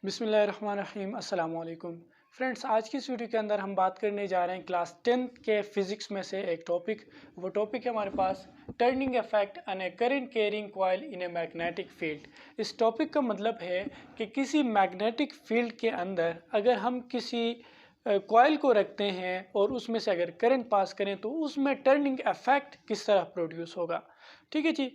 बिस्मिल्लाहिर्रहमानिर्रहीम अस्सलाम वालेकुम फ्रेंड्स। आज की इस वीडियो के अंदर हम बात करने जा रहे हैं क्लास 10th के फिज़िक्स में से एक टॉपिक। वो टॉपिक है हमारे पास turning effect on a current carrying coil in a magnetic field. इस टॉपिक का मतलब है कि किसी मैग्नेटिक फील्ड के अंदर अगर हम किसी कॉइल को रखते हैं और उसमें से अगर करंट पास करें तो उसमें टर्निंग इफेक्ट किस तरह प्रोड्यूस होगा। ठीक है जी।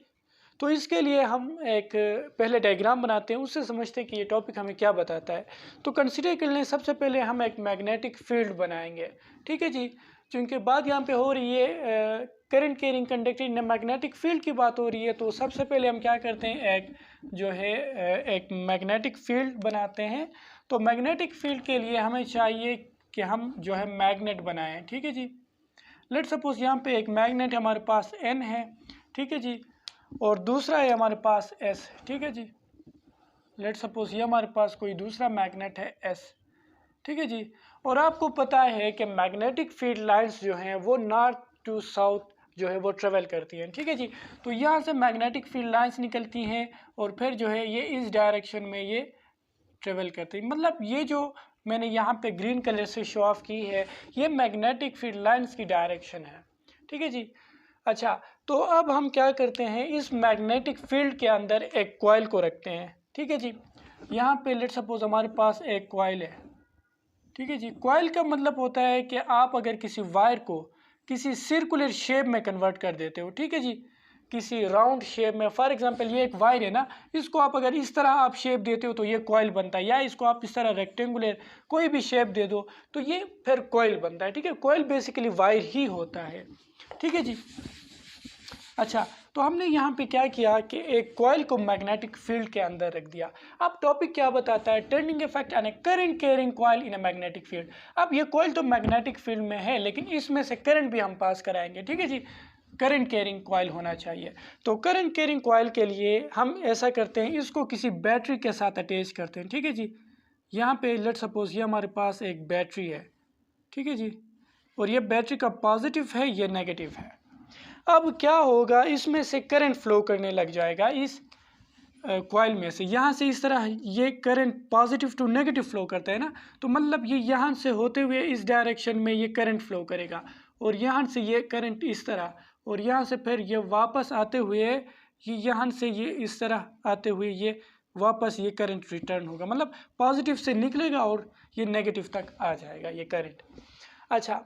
तो इसके लिए हम एक पहले डायग्राम बनाते हैं, उससे समझते हैं कि ये टॉपिक हमें क्या बताता है। तो कंसीडर कर लें, सबसे पहले हम एक मैग्नेटिक फील्ड बनाएंगे। ठीक है जी। चूँकि बात यहाँ पे हो रही है current carrying conductor magnetic field की बात हो रही है, तो सबसे पहले हम क्या करते हैं, एक जो है एक मैग्नेटिक फील्ड बनाते हैं। तो मैग्नेटिक फील्ड के लिए हमें चाहिए कि हम जो है मैग्नेट बनाएं। ठीक है जी। लेट सपोज यहाँ पे एक मैग्नेट हमारे पास N है। ठीक है जी। और दूसरा है हमारे पास S। ठीक है जी। लेट सपोज ये हमारे पास कोई दूसरा मैग्नेट है S। ठीक है जी। और आपको पता है कि मैग्नेटिक फील्ड लाइंस जो हैं वो नॉर्थ टू साउथ जो है वो ट्रेवल करती हैं। ठीक है जी। तो यहाँ से मैग्नेटिक फील्ड लाइंस निकलती हैं और फिर जो है ये इस डायरेक्शन में ये ट्रेवल करती है। मतलब ये जो मैंने यहाँ पे ग्रीन कलर से शो ऑफ की है, ये मैग्नेटिक फील्ड लाइंस की डायरेक्शन है। ठीक है जी। अच्छा, तो अब हम क्या करते हैं, इस मैग्नेटिक फील्ड के अंदर एक कॉइल को रखते हैं। ठीक है जी। यहाँ पे लेट सपोज हमारे पास एक कॉइल है। ठीक है जी। कॉइल का मतलब होता है कि आप अगर किसी वायर को किसी सर्कुलर शेप में कन्वर्ट कर देते हो। ठीक है जी। किसी राउंड शेप में, फॉर एग्जांपल ये एक वायर है ना, इसको आप अगर इस तरह आप शेप देते हो तो ये कॉइल बनता है, या इसको आप इस तरह रेक्टेंगुलर कोई भी शेप दे दो तो ये फिर कॉइल बनता है। ठीक है। कॉइल बेसिकली वायर ही होता है। ठीक है जी। अच्छा, तो हमने यहाँ पे क्या किया कि एक कॉइल को मैग्नेटिक फील्ड के अंदर रख दिया। अब टॉपिक क्या बताता है, turning effect on a current carrying coil in a magnetic field. अब ये कॉइल तो मैग्नेटिक फील्ड में है, लेकिन इसमें से करंट भी हम पास कराएंगे। ठीक है जी। करंट कैरिंग कॉइल होना चाहिए। तो करंट कैरिंग कॉइल के लिए हम ऐसा करते हैं, इसको किसी बैटरी के साथ अटैच करते हैं। ठीक है जी। यहाँ पे लेट सपोज ये हमारे पास एक बैटरी है। ठीक है जी। और ये बैटरी का पॉजिटिव है, ये नेगेटिव है। अब क्या होगा, इसमें से करंट फ्लो करने लग जाएगा इस कॉइल में से। यहाँ से इस तरह ये current positive to negative flow करता है ना, तो मतलब ये यहाँ से होते हुए इस डायरेक्शन में ये करंट फ्लो करेगा, और यहाँ से ये करंट इस तरह, और यहाँ से फिर ये वापस आते हुए ये यहाँ से ये इस तरह आते हुए ये वापस ये करंट रिटर्न होगा। मतलब पॉजिटिव से निकलेगा और ये नेगेटिव तक आ जाएगा ये करंट। अच्छा,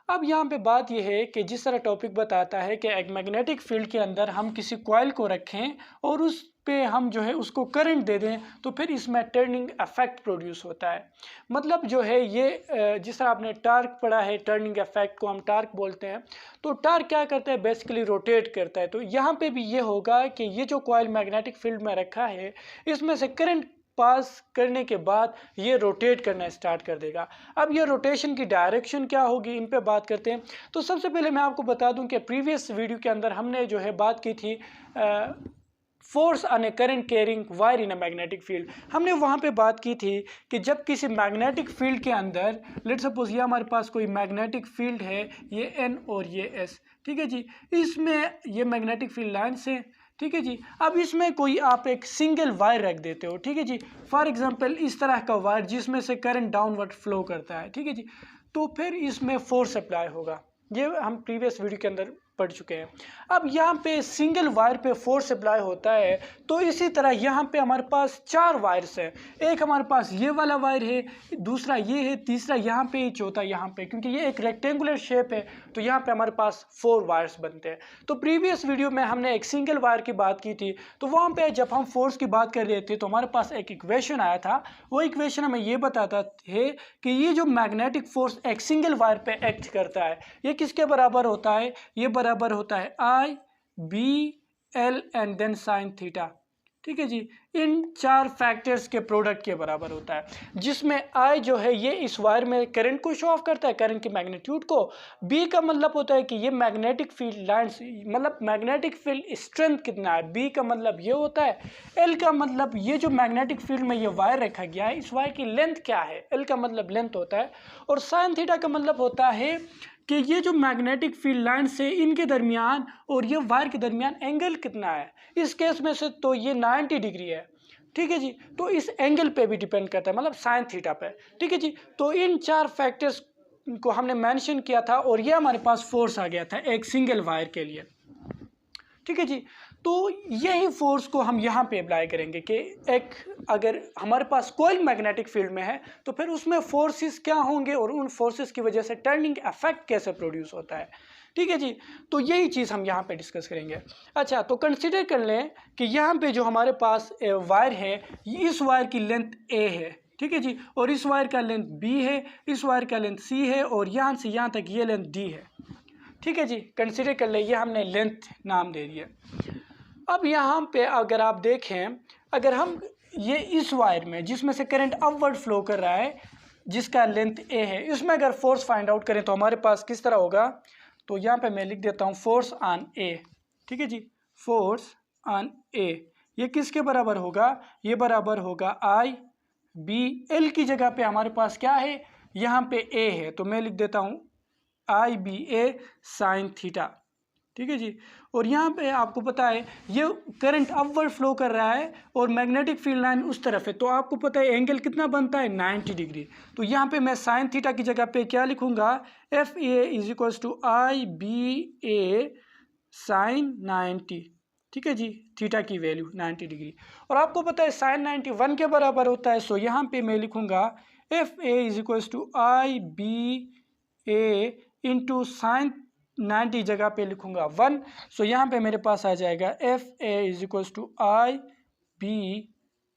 अब यहाँ पे बात यह है कि जिस तरह टॉपिक बताता है कि एक मैग्नेटिक फील्ड के अंदर हम किसी कॉइल को रखें और उस पे हम जो है उसको करंट दे दें, तो फिर इसमें टर्निंग इफेक्ट प्रोड्यूस होता है। मतलब जो है ये जिस तरह आपने टार्क पढ़ा है, टर्निंग इफेक्ट को हम टार्क बोलते हैं। तो टार्क क्या करता है, बेसिकली रोटेट करता है। तो यहाँ पे भी ये होगा कि ये जो कॉइल मैग्नेटिक फील्ड में रखा है, इसमें से करंट पास करने के बाद ये रोटेट करना स्टार्ट कर देगा। अब ये रोटेशन की डायरेक्शन क्या होगी, इन पे बात करते हैं। तो सबसे पहले मैं आपको बता दूं कि प्रीवियस वीडियो के अंदर हमने जो है बात की थी force on A current carrying wire in a magnetic field. हमने वहाँ पे बात की थी कि जब किसी मैग्नेटिक फील्ड के अंदर, लेट सपोज ये हमारे पास कोई मैग्नेटिक फील्ड है, ये N और ये S। ठीक है जी। इसमें ये मैग्नेटिक फील्ड लाइन से, ठीक है जी। अब इसमें कोई आप एक सिंगल वायर रख देते हो। ठीक है जी। फॉर एग्जांपल इस तरह का वायर जिसमें से करंट डाउनवर्ड फ्लो करता है। ठीक है जी। तो फिर इसमें फोर्स अप्लाई होगा, ये हम प्रीवियस वीडियो के अंदर पढ़ चुके हैं। अब यहाँ पे सिंगल वायर पे फोर्स अप्लाई होता है, तो इसी तरह यहाँ पे हमारे पास 4 वायर्स हैं। एक हमारे पास ये वाला वायर है, दूसरा ये है, तीसरा यहाँ पे, चौथा यहाँ पे। क्योंकि ये एक रेक्टेंगुलर शेप है तो यहाँ पे हमारे पास 4 वायर्स बनते हैं। तो प्रीवियस वीडियो में हमने एक सिंगल वायर की बात की थी, तो वहाँ पे जब हम फोर्स की बात कर रहे थे तो हमारे पास एक इक्वेशन आया था। वो इक्वेशन हमें ये बताता है कि ये जो मैग्नेटिक फोर्स एक सिंगल वायर पे एक्ट करता है, ये किसके बराबर होता है, ये बराबर होता है I B L and then sine theta. ठीक है जी। इन 4 फैक्टर्स के प्रोडक्ट के बराबर होता है, जिसमें I जो है ये इस वायर में करंट को शो ऑफ करता है, करंट की मैग्नीट्यूड को। B का मतलब होता है कि ये मैग्नेटिक फील्ड लाइंस, मतलब मैग्नेटिक फील्ड स्ट्रेंथ कितना है। B का मतलब ये होता है। L का मतलब ये जो मैग्नेटिक फील्ड में ये वायर रखा गया है, इस वायर की लेंथ क्या है, L का मतलब लेंथ होता है। और साइन थीटा का मतलब होता है कि ये जो मैग्नेटिक फील्ड लाइन से इनके दरमियान और ये वायर के दरमियान एंगल कितना है। इस केस में से तो ये 90 डिग्री है, ठीक है जी। तो इस एंगल पे भी डिपेंड करता है, मतलब साइन थीटा पे, ठीक है जी। तो इन 4 फैक्टर्स को हमने मेंशन किया था और ये हमारे पास फोर्स आ गया था एक सिंगल वायर के लिए, ठीक है जी। तो यही फोर्स को हम यहाँ पे अप्लाई करेंगे कि एक अगर हमारे पास कोई मैग्नेटिक फील्ड में है तो फिर उसमें फोर्सेस क्या होंगे और उन फोर्सेस की वजह से टर्निंग इफेक्ट कैसे प्रोड्यूस होता है, ठीक है जी। तो यही चीज़ हम यहाँ पे डिस्कस करेंगे। अच्छा, तो कंसीडर कर लें कि यहाँ पे जो हमारे पास वायर है, इस वायर की लेंथ ए है, ठीक है जी, और इस वायर का लेंथ बी है, इस वायर का लेंथ सी है और यहाँ से यहाँ तक ये लेंथ डी है, ठीक है जी। कंसीडर कर ले, ये हमने लेंथ नाम दे दिया। अब यहाँ पे अगर आप देखें, अगर हम ये इस वायर में जिसमें से करंट अपवर्ड फ्लो कर रहा है, जिसका लेंथ ए है, इसमें अगर फोर्स फाइंड आउट करें तो हमारे पास किस तरह होगा, तो यहाँ पे मैं लिख देता हूँ फोर्स ऑन ए, ठीक है जी, फोर्स ऑन ए ये किसके बराबर होगा, ये बराबर होगा आई बी, एल की जगह पे हमारे पास क्या है, यहाँ पे ए है, तो मैं लिख देता हूँ आई बी ए साइन थीटा, ठीक है जी। और यहाँ पे आपको पता है ये करंट अपवर्ड फ्लो कर रहा है और मैग्नेटिक फील्ड लाइन उस तरफ है, तो आपको पता है एंगल कितना बनता है 90 डिग्री। तो यहाँ पे मैं साइन थीटा की जगह पे क्या लिखूंगा, F A is equals to I B A sine 90, ठीक है जी, थीटा की वैल्यू 90 डिग्री। और आपको पता है साइन 91 के बराबर होता है, सो यहाँ पे मैं लिखूंगा F A is equals to I B A into sine 90 जगह पे लिखूंगा 1, सो यहाँ पे मेरे पास आ जाएगा F A is equals to I B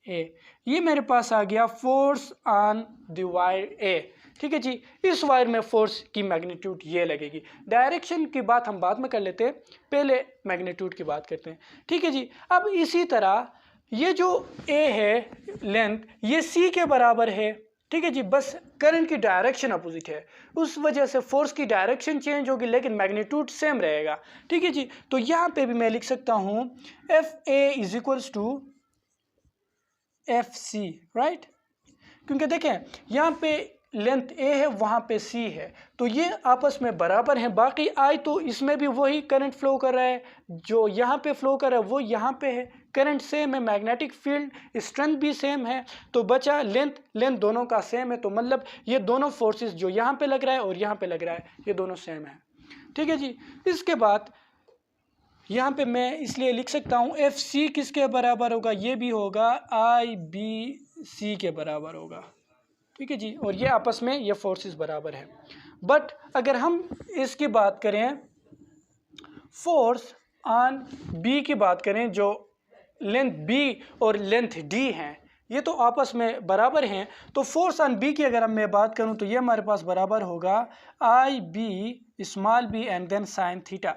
A, ये मेरे पास आ गया force on the wire A, ठीक है जी। इस वायर में फोर्स की मैग्नीट्यूड ये लगेगी। डायरेक्शन की बात हम बाद में कर लेते हैं, पहले मैग्नीट्यूड की बात करते हैं, ठीक है जी। अब इसी तरह ये जो ए है लेंथ, ये सी के बराबर है, ठीक है जी, बस करंट की डायरेक्शन अपोजिट है, उस वजह से फोर्स की डायरेक्शन चेंज होगी लेकिन मैग्नीट्यूड सेम रहेगा, ठीक है जी। तो यहाँ पे भी मैं लिख सकता हूँ F A is equals to F C, right, क्योंकि देखें यहाँ पे लेंथ ए है, वहाँ पे सी है, तो ये आपस में बराबर हैं। बाकी आई तो इसमें भी वही करंट फ्लो कर रहा है जो यहाँ पे फ्लो कर रहा है, वो यहाँ पे है, करंट सेम है, मैग्नेटिक फील्ड स्ट्रेंथ भी सेम है, तो बचा लेंथ दोनों का सेम है, तो मतलब ये दोनों फोर्सेस जो यहाँ पे लग रहा है और यहाँ पे लग रहा है ये दोनों सेम है, ठीक है जी। इसके बाद यहाँ पे मैं इसलिए लिख सकता हूँ एफ सी किसके बराबर होगा, ये भी होगा आई बी सी के बराबर होगा, ठीक है जी। और ये आपस में ये फोर्सेस बराबर है। बट अगर हम इसकी बात करें, फोर्स ऑन बी की बात करें, जो लेंथ बी और लेंथ डी हैं ये तो आपस में बराबर हैं, तो फोर्स ऑन बी की अगर मैं बात करूं तो ये हमारे पास बराबर होगा I B small B and then sine theta,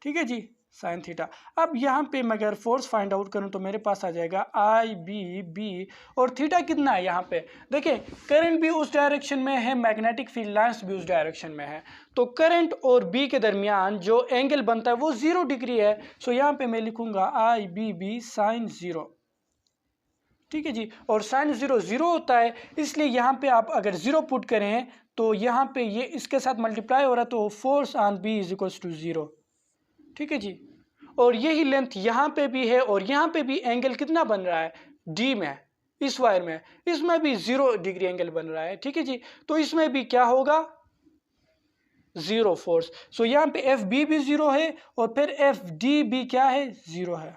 ठीक है जी, साइन थीटा। अब यहाँ पे मैं अगर फोर्स फाइंड आउट करूँ तो मेरे पास आ जाएगा आई बी बी, और थीटा कितना है यहाँ पे, देखिए करंट भी उस डायरेक्शन में है, मैग्नेटिक फील्ड लाइंस भी उस डायरेक्शन में है, तो करंट और बी के दरमियान जो एंगल बनता है वो 0 डिग्री है, सो यहाँ पे मैं लिखूंगा आई बी बी साइन 0, ठीक है जी। और साइन 0 0 होता है, इसलिए यहाँ पे आप अगर 0 पुट करें तो यहाँ पे ये इसके साथ मल्टीप्लाई हो रहा है, तो force on B is equals to 0, ठीक है जी। और यही लेंथ यहाँ पे भी है और यहाँ पे भी एंगल कितना बन रहा है डी में, इस वायर में, इसमें भी 0 डिग्री एंगल बन रहा है, ठीक है जी। तो इसमें भी क्या होगा 0 फोर्स, सो यहाँ पे एफ बी भी 0 है और फिर एफ डी भी क्या है 0 है,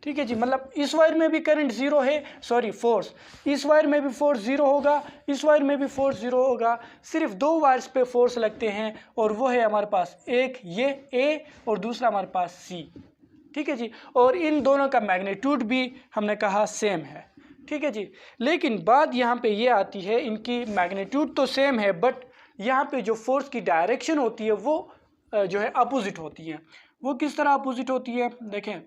ठीक है जी। मतलब इस वायर में भी करंट 0 है, सॉरी फोर्स, इस वायर में भी फोर्स 0 होगा, इस वायर में भी फोर्स 0 होगा, सिर्फ 2 वायर्स पे फोर्स लगते हैं और वो है हमारे पास एक ये ए और दूसरा हमारे पास सी, ठीक है जी। और इन दोनों का मैग्नीट्यूड भी हमने कहा सेम है, ठीक है जी। लेकिन बात यहाँ पे ये आती है, इनकी मैग्नीट्यूड तो सेम है बट यहाँ पे जो फोर्स की डायरेक्शन होती है वो जो है अपोजिट होती है। वो किस तरह अपोजिट होती है, देखें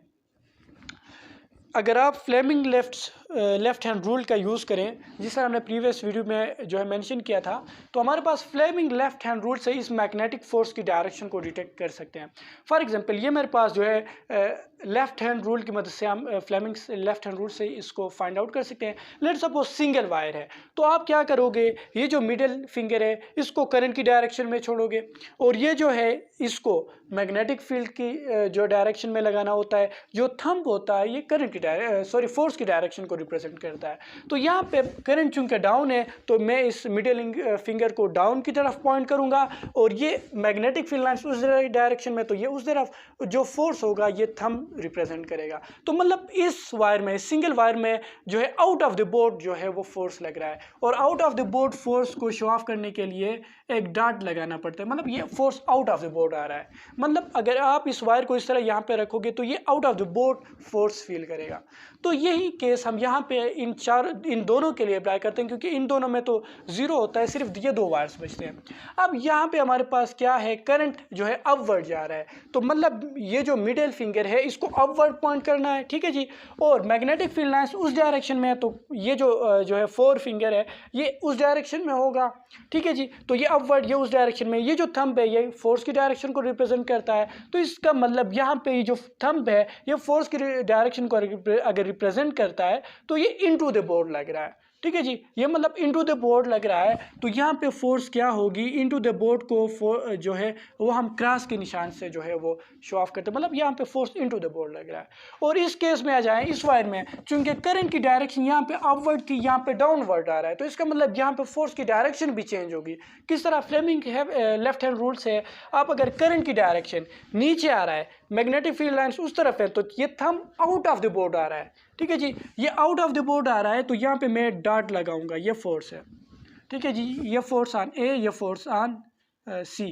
अगर आप Fleming left left hand rule का यूज़ करें, जिस तरह हमने प्रीवियस वीडियो में जो है मेंशन किया था, तो हमारे पास फ्लेमिंग लेफ़्ट हैंड रूल से इस मैग्नेटिक फोर्स की डायरेक्शन को डिटेक्ट कर सकते हैं। फॉर एग्जांपल ये मेरे पास जो है लेफ़्ट हैंड रूल की मदद से हम फ्लेमिंग लेफ़्ट हैंड रूल से इसको फाइंड आउट कर सकते हैं। लेट्स सपोज सिंगल वायर है, तो आप क्या करोगे, ये जो मिडिल फिंगर है इसको करंट की डायरेक्शन में छोड़ोगे और ये जो है इसको मैग्नेटिक फील्ड की जो डायरेक्शन में लगाना होता है। जो थंब होता है ये करंट की फोर्स की डायरेक्शन को रिप्रेजेंट करता है। तो यहाँ पे करंट चूंकि डाउन है तो मैं इस मिडिल फिंगर को डाउन की तरफ पॉइंट करूंगा और ये मैग्नेटिक फील्ड लाइंस उस डायरेक्शन में, तो ये उस तरफ जो फोर्स होगा ये थंब रिप्रेजेंट करेगा। तो मतलब इस वायर में, सिंगल वायर में जो है आउट ऑफ द बोर्ड जो है वो फोर्स लग रहा है और out of the board force को शो ऑफ करने के लिए एक डॉट लगाना पड़ता है, मतलब ये force out of the board आ रहा है। मतलब अगर आप इस वायर को इस तरह यहाँ पे रखोगे तो ये out of the board force feel करेगा। तो यही केस हम यहाँ पे इन दोनों के लिए अप्लाई करते हैं, क्योंकि इन दोनों में तो जीरो होता है, सिर्फ ये दो वायर्स बचते हैं। अब यहाँ पे हमारे पास क्या है, करंट जो है अपवर्ड जा रहा है, तो मतलब ये जो मिडिल फिंगर है इसको अपवर्ड पॉइंट करना है, ठीक है जी। और मैग्नेटिक फील्ड लाइंस उस डायरेक्शन में है, तो ये जो है फोर फिंगर है ये उस डायरेक्शन में होगा, ठीक है जी। तो ये अपवर्ड, ये उस डायरेक्शन में, ये जो थंब है ये फोर्स की डायरेक्शन को रिप्रेजेंट करता है। तो इसका मतलब यहाँ पे ये जो थंब है ये फोर्स की डायरेक्शन को अगर रिप्रेजेंट करता है तो ये इनटू द बोर्ड लग रहा है, ठीक है जी। ये मतलब इनटू द बोर्ड लग रहा है, तो यहाँ पे फोर्स क्या होगी, इनटू द बोर्ड को जो है वो हम क्रॉस के निशान से जो है वो शो ऑफ करते हैं, मतलब यहाँ पे फोर्स इनटू द बोर्ड लग रहा है। और इस केस में आ जाए, इस वायर में चूंकि करंट की डायरेक्शन यहाँ पे अपवर्ड थी, यहाँ पे डाउनवर्ड आ रहा है, तो इसका मतलब यहाँ पे फोर्स की डायरेक्शन भी चेंज होगी। किस तरह, फ्लेमिंग लेफ्ट हैंड रूल से आप अगर करंट की डायरेक्शन नीचे आ रहा है, मैग्नेटिक फील्ड लाइंस उस तरफ है, तो ये thumb out of the board आ रहा है, ठीक है जी। ये आउट ऑफ द बोर्ड आ रहा है तो यहाँ पे मैं डॉट लगाऊंगा, ये फोर्स है, ठीक है जी। ये फोर्स ऑन ए, ये फोर्स ऑन सी।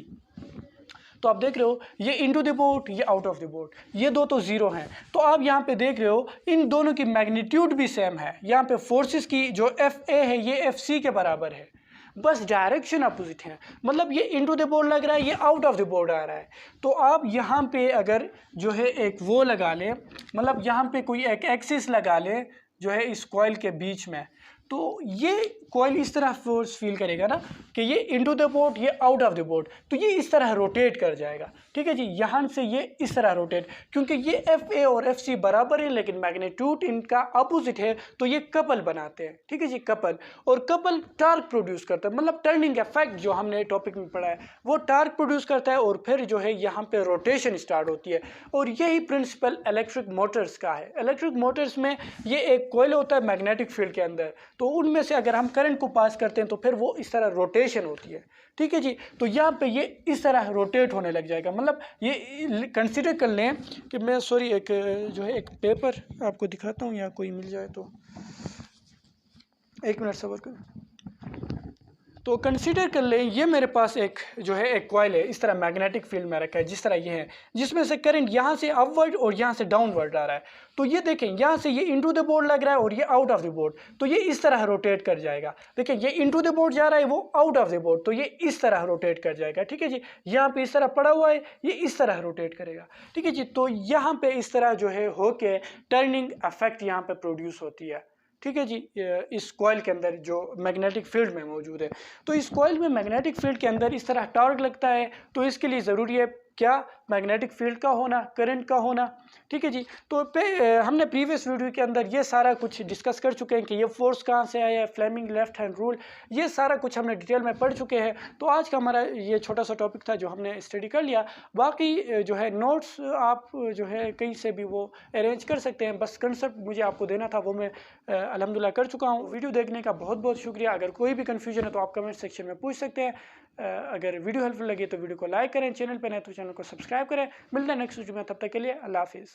तो आप देख रहे हो ये इनटू द बोर्ड, ये आउट ऑफ द बोर्ड, ये दो तो जीरो हैं। तो आप यहाँ पे देख रहे हो इन दोनों की मैग्नीट्यूड भी सेम है। यहाँ पे फोर्सेस की जो एफ ए है ये एफ सी के बराबर है, बस डायरेक्शन अपोजिट है। मतलब ये इनटू द बोर्ड लग रहा है, ये आउट ऑफ द बोर्ड आ रहा है। तो आप यहाँ पे अगर जो है एक वो लगा ले, मतलब यहाँ पे कोई एक एक्सिस लगा ले जो है इस कॉइल के बीच में, तो ये कॉइल इस तरह फोर्स फील करेगा ना कि ये इनटू द बोर्ड, ये आउट ऑफ द बोर्ड, तो ये इस तरह रोटेट कर जाएगा, ठीक है जी। यहाँ से ये इस तरह रोटेट, क्योंकि ये एफ ए और एफ सी बराबर है लेकिन मैग्नीट्यूड इनका अपोजिट है, तो ये कपल बनाते हैं, ठीक है जी, कपल। और कपल टार्क प्रोड्यूस करता है, मतलब टर्निंग इफेक्ट जो हमने टॉपिक में पढ़ा है वो टार्क प्रोड्यूस करता है और फिर जो है यहाँ पे रोटेशन स्टार्ट होती है। और यही प्रिंसिपल इलेक्ट्रिक मोटर्स का है। इलेक्ट्रिक मोटर्स में ये एक कॉइल होता है मैग्नेटिक फील्ड के अंदर, तो उनमें से अगर हम करंट को पास करते हैं तो फिर वो इस तरह रोटेशन होती है, ठीक है जी। तो यहाँ पे ये इस तरह रोटेट होने लग जाएगा। मतलब ये कंसीडर कर लें कि मैं एक जो है एक पेपर आपको दिखाता हूँ, या कोई मिल जाए तो, एक मिनट सब्र करो। तो कंसीडर कर लें ये मेरे पास एक जो है एक कॉइल है, इस तरह मैग्नेटिक फील्ड में रखा है जिस तरह ये है, जिसमें से करंट यहाँ से अपवर्ड और यहाँ से डाउनवर्ड आ रहा है। तो ये देखें यहाँ से ये इनटू द बोर्ड लग रहा है और ये आउट ऑफ द बोर्ड, तो ये इस तरह रोटेट कर जाएगा। देखें ये इनटू द बोर्ड जा रहा है, वो आउट ऑफ द बोर्ड, तो ये इस तरह रोटेट कर जाएगा, ठीक है जी। यहाँ पे इस तरह पड़ा हुआ है, ये इस तरह रोटेट करेगा, ठीक है जी। तो यहाँ पे इस तरह जो है होके टर्निंग इफेक्ट यहाँ पे प्रोड्यूस होती है, ठीक है जी। इस कॉइल के अंदर जो मैग्नेटिक फील्ड में मौजूद है, तो इस कॉइल में मैग्नेटिक फील्ड के अंदर इस तरह टॉर्क लगता है, तो इसके लिए ज़रूरी है क्या, मैग्नेटिक फील्ड का होना, करंट का होना, ठीक है जी। तो हमने प्रीवियस वीडियो के अंदर ये सारा कुछ डिस्कस कर चुके हैं कि ये फोर्स कहाँ से आया है, फ्लेमिंग लेफ्ट हैंड रूल, ये सारा कुछ हमने डिटेल में पढ़ चुके हैं। तो आज का हमारा ये छोटा सा टॉपिक था जो हमने स्टडी कर लिया। बाकी जो है नोट्स आप जो है कहीं से भी वो अरेंज कर सकते हैं, बस कंसेप्ट मुझे आपको देना था वो मैं अल्हम्दुलिल्लाह कर चुका हूँ। वीडियो देखने का बहुत बहुत शुक्रिया। अगर कोई भी कन्फ्यूजन है तो आप कमेंट सेक्शन में पूछ सकते हैं। अगर वीडियो हेल्पफुल लगी तो वीडियो को लाइक करें, चैनल पर नए तो चैनल को सब्सक्राइब करें। मिलते हैं नेक्स्ट वीडियो में, तब तक के लिए अल्लाह हाफिज़।